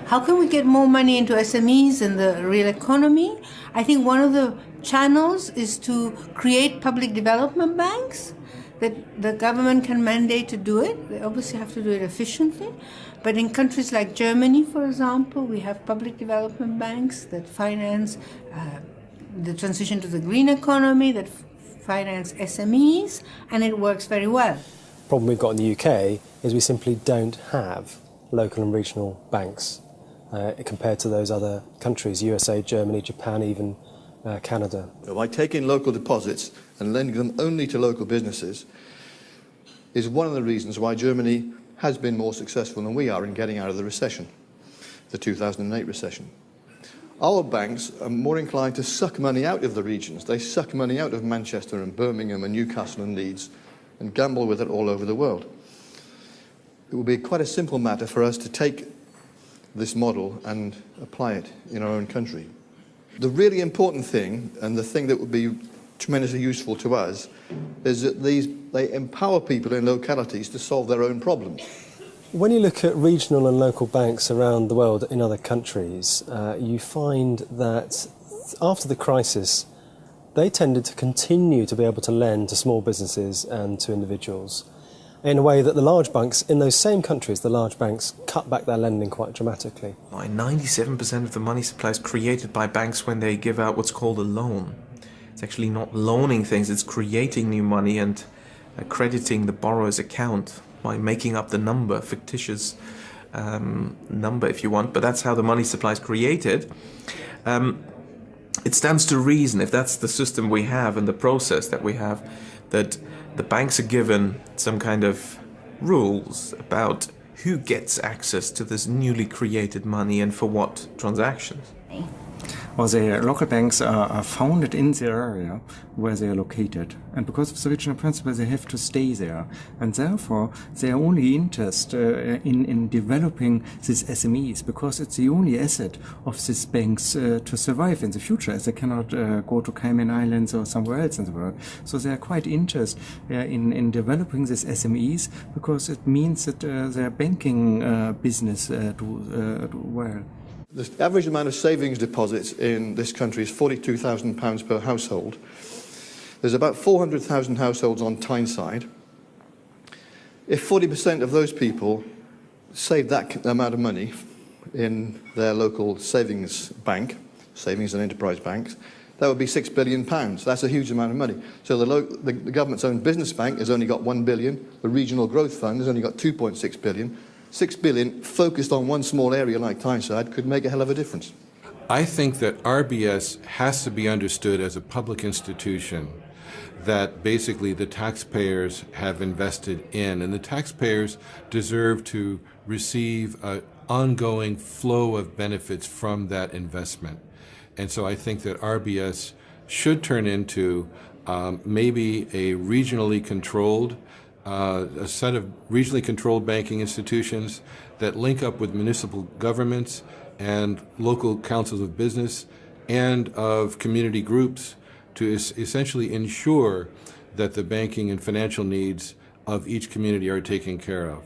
How can we get more money into SMEs and the real economy? I think one of the channels is to create public development banks that the government can mandate to do it. They obviously have to do it efficiently. But in countries like Germany, for example, we have public development banks that finance the transition to the green economy, that finance SMEs, and it works very well. The problem we've got in the UK is we simply don't have local and regional banks compared to those other countries, USA, Germany, Japan, even Canada. By taking local deposits and lending them only to local businesses is one of the reasons why Germany has been more successful than we are in getting out of the recession, the 2008 recession. Our banks are more inclined to suck money out of the regions. They suck money out of Manchester and Birmingham and Newcastle and Leeds and gamble with it all over the world. It would be quite a simple matter for us to take this model and apply it in our own country. The really important thing, and the thing that would be tremendously useful to us, is that they empower people in localities to solve their own problems. When you look at regional and local banks around the world in other countries, you find that after the crisis, they tended to continue to be able to lend to small businesses and to individuals in a way that the large banks in those same countries, the large banks, cut back their lending quite dramatically. 97% of the money supply is created by banks when they give out what's called a loan. It's actually not loaning things, it's creating new money and crediting the borrower's account by making up the number, fictitious number if you want, but that's how the money supply is created. It stands to reason, if that's the system we have and the process that we have, that the banks are given some kind of rules about who gets access to this newly created money and for what transactions. Well, the local banks are founded in the area where they are located, and because of the regional principle they have to stay there, and therefore they are only interested in developing these SMEs, because it's the only asset of these banks to survive in the future, as they cannot go to Cayman Islands or somewhere else in the world. So they are quite interested in developing these SMEs, because it means that their banking business do well. The average amount of savings deposits in this country is £42,000 per household. There's about 400,000 households on Tyneside. If 40% of those people save that amount of money in their local savings bank, savings and enterprise banks, that would be £6 billion. That's a huge amount of money. So the government's own business bank has only got £1 billion. The Regional Growth Fund has only got £2.6 billion. £6 billion focused on one small area like Tyneside could make a hell of a difference. I think that RBS has to be understood as a public institution that basically the taxpayers have invested in, and the taxpayers deserve to receive an ongoing flow of benefits from that investment. And so I think that RBS should turn into maybe a regionally controlled a set of regionally controlled banking institutions that link up with municipal governments and local councils of business and of community groups to essentially ensure that the banking and financial needs of each community are taken care of.